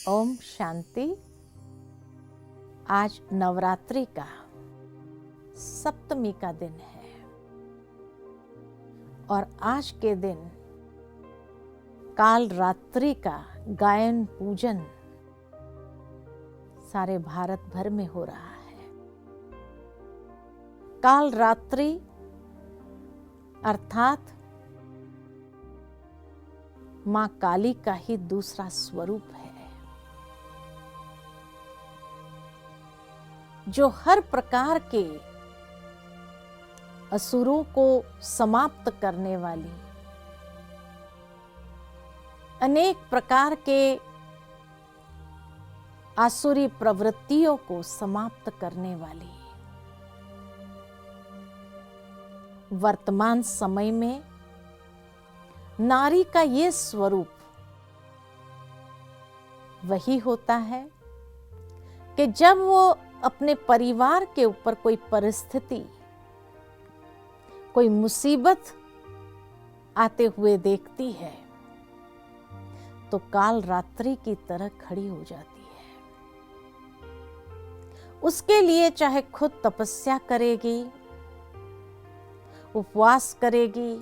ओम शांति। आज नवरात्रि का सप्तमी का दिन है और आज के दिन काल रात्रि का गायन पूजन सारे भारत भर में हो रहा है। काल रात्रि अर्थात मां काली का ही दूसरा स्वरूप है, जो हर प्रकार के असुरों को समाप्त करने वाली, अनेक प्रकार के आसुरी प्रवृत्तियों को समाप्त करने वाली, वर्तमान समय में नारी का ये स्वरूप वही होता है कि जब वो अपने परिवार के ऊपर कोई परिस्थिति, कोई मुसीबत आते हुए देखती है तो काल रात्रि की तरह खड़ी हो जाती है। उसके लिए चाहे खुद तपस्या करेगी, उपवास करेगी,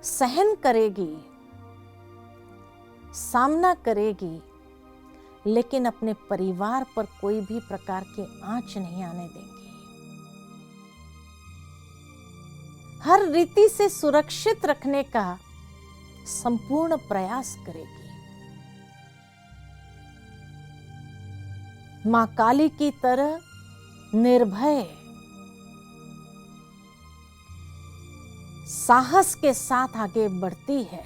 सहन करेगी, सामना करेगी, लेकिन अपने परिवार पर कोई भी प्रकार की आंच नहीं आने देंगी। हर रीति से सुरक्षित रखने का संपूर्ण प्रयास करेगी। मां काली की तरह निर्भय, साहस के साथ आगे बढ़ती है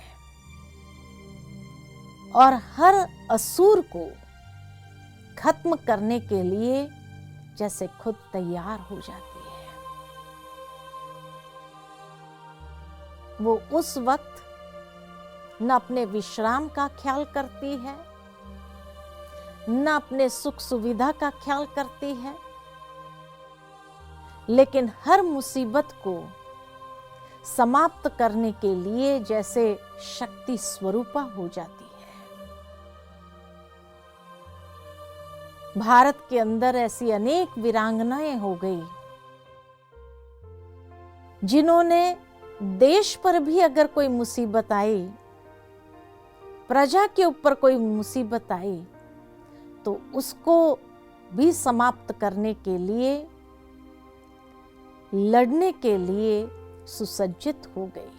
और हर असुर को खत्म करने के लिए जैसे खुद तैयार हो जाती है। वो उस वक्त न अपने विश्राम का ख्याल करती है, न अपने सुख सुविधा का ख्याल करती है, लेकिन हर मुसीबत को समाप्त करने के लिए जैसे शक्ति स्वरूपा हो जाती है। भारत के अंदर ऐसी अनेक वीरांगनाएं हो गई जिन्होंने देश पर भी अगर कोई मुसीबत आई, प्रजा के ऊपर कोई मुसीबत आई, तो उसको भी समाप्त करने के लिए, लड़ने के लिए सुसज्जित हो गई।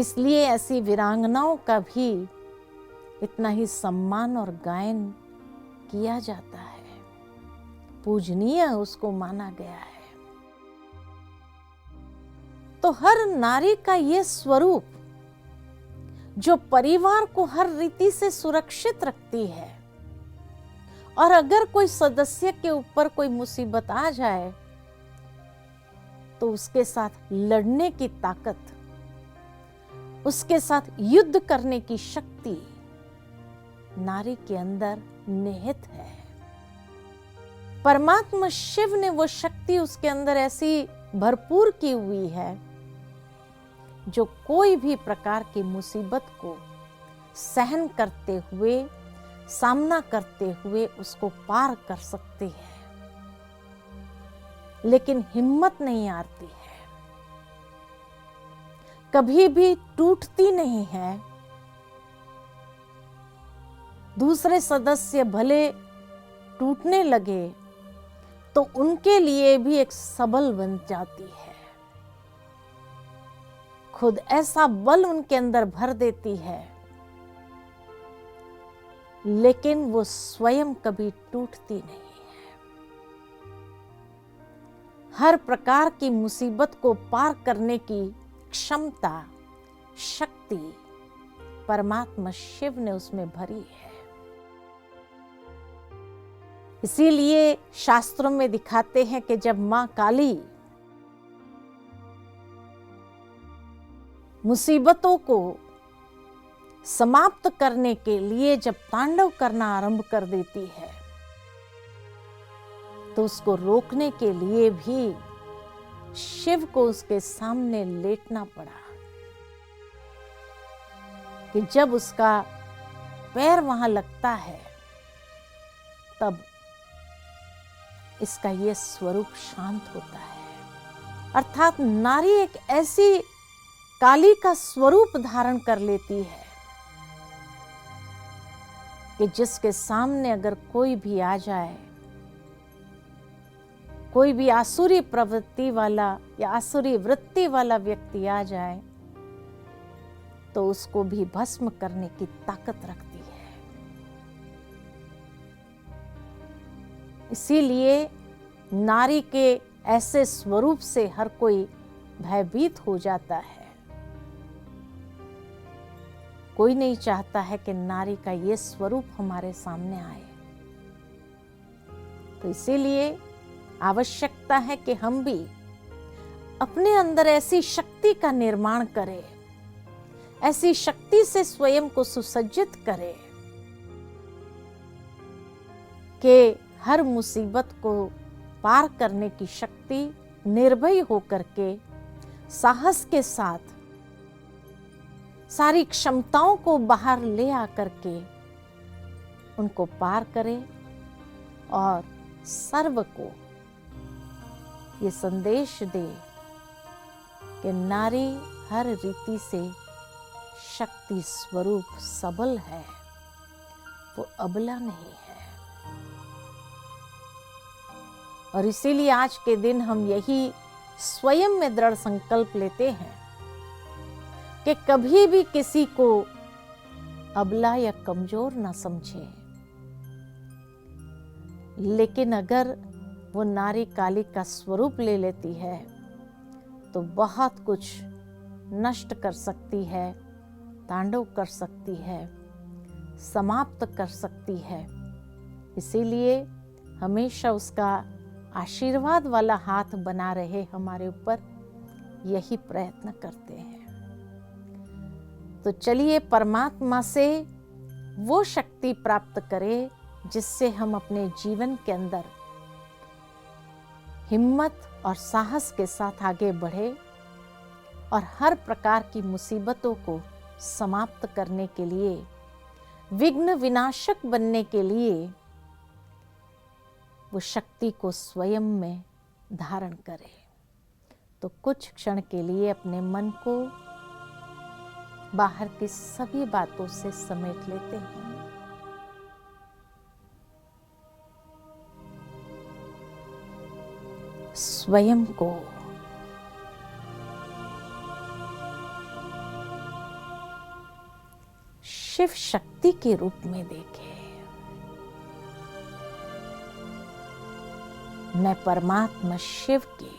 इसलिए ऐसी वीरांगनाओं का भी इतना ही सम्मान और गायन किया जाता है, पूजनीय उसको माना गया है। तो हर नारी का ये स्वरूप जो परिवार को हर रीति से सुरक्षित रखती है, और अगर कोई सदस्य के ऊपर कोई मुसीबत आ जाए तो उसके साथ लड़ने की ताकत, उसके साथ युद्ध करने की शक्ति नारी के अंदर निहित है। परमात्मा शिव ने वो शक्ति उसके अंदर ऐसी भरपूर की हुई है जो कोई भी प्रकार की मुसीबत को सहन करते हुए, सामना करते हुए उसको पार कर सकती है, लेकिन हिम्मत नहीं हारती है, कभी भी टूटती नहीं है। दूसरे सदस्य भले टूटने लगे तो उनके लिए भी एक सबल बन जाती है, खुद ऐसा बल उनके अंदर भर देती है, लेकिन वो स्वयं कभी टूटती नहीं है। हर प्रकार की मुसीबत को पार करने की क्षमता, शक्ति परमात्मा शिव ने उसमें भरी है। इसीलिए शास्त्रों में दिखाते हैं कि जब मां काली मुसीबतों को समाप्त करने के लिए जब तांडव करना आरंभ कर देती है, तो उसको रोकने के लिए भी शिव को उसके सामने लेटना पड़ा। कि जब उसका पैर वहां लगता है तब इसका ये स्वरूप शांत होता है। अर्थात नारी एक ऐसी काली का स्वरूप धारण कर लेती है कि जिसके सामने अगर कोई भी आ जाए, कोई भी आसुरी प्रवृत्ति वाला या आसुरी वृत्ति वाला व्यक्ति आ जाए तो उसको भी भस्म करने की ताकत रखती है। इसीलिए नारी के ऐसे स्वरूप से हर कोई भयभीत हो जाता है। कोई नहीं चाहता है कि नारी का ये स्वरूप हमारे सामने आए। तो इसीलिए आवश्यकता है कि हम भी अपने अंदर ऐसी शक्ति का निर्माण करें, ऐसी शक्ति से स्वयं को सुसज्जित करें कि हर मुसीबत को पार करने की शक्ति निर्भय होकर के साहस के साथ सारी क्षमताओं को बाहर ले आकर के उनको पार करें और सर्व को ये संदेश दे कि नारी हर रीति से शक्ति स्वरूप सबल है, वो अबला नहीं है। और इसीलिए आज के दिन हम यही स्वयं में दृढ़ संकल्प लेते हैं कि कभी भी किसी को अबला या कमजोर ना समझे। लेकिन अगर वो नारी काली का स्वरूप ले लेती है तो बहुत कुछ नष्ट कर सकती है, तांडव कर सकती है, समाप्त कर सकती है। इसीलिए हमेशा उसका आशीर्वाद वाला हाथ बना रहे हमारे ऊपर, यही प्रयत्न करते हैं। तो चलिए परमात्मा से वो शक्ति प्राप्त करें जिससे हम अपने जीवन के अंदर हिम्मत और साहस के साथ आगे बढ़े और हर प्रकार की मुसीबतों को समाप्त करने के लिए, विघ्न विनाशक बनने के लिए वो शक्ति को स्वयं में धारण करें। तो कुछ क्षण के लिए अपने मन को बाहर की सभी बातों से समेट लेते हैं। स्वयं को शिव शक्ति के रूप में देखें। मैं परमात्मा शिव की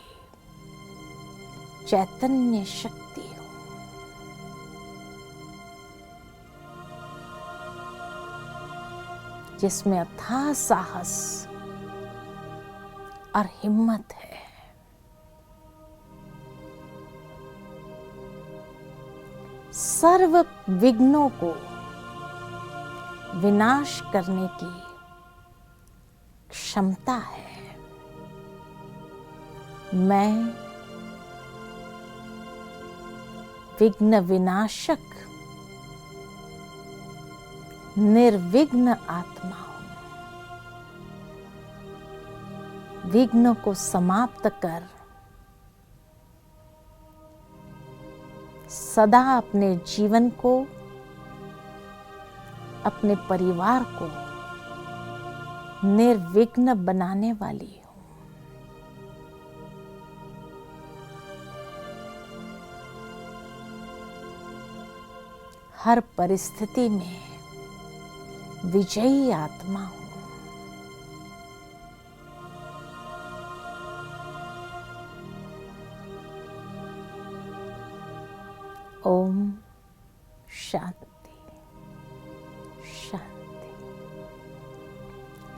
चैतन्य शक्ति हूं। जिसमें अथाह साहस और हिम्मत है। सर्व विघ्नों को विनाश करने की क्षमता है। मैं विघ्न विनाशक निर्विघ्न आत्मा हूं। विघ्न को समाप्त कर सदा अपने जीवन को, अपने परिवार को निर्विघ्न बनाने वाली हूं। हर परिस्थिति में विजयी आत्मा हूं। ओम शांति शांति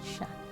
शांति।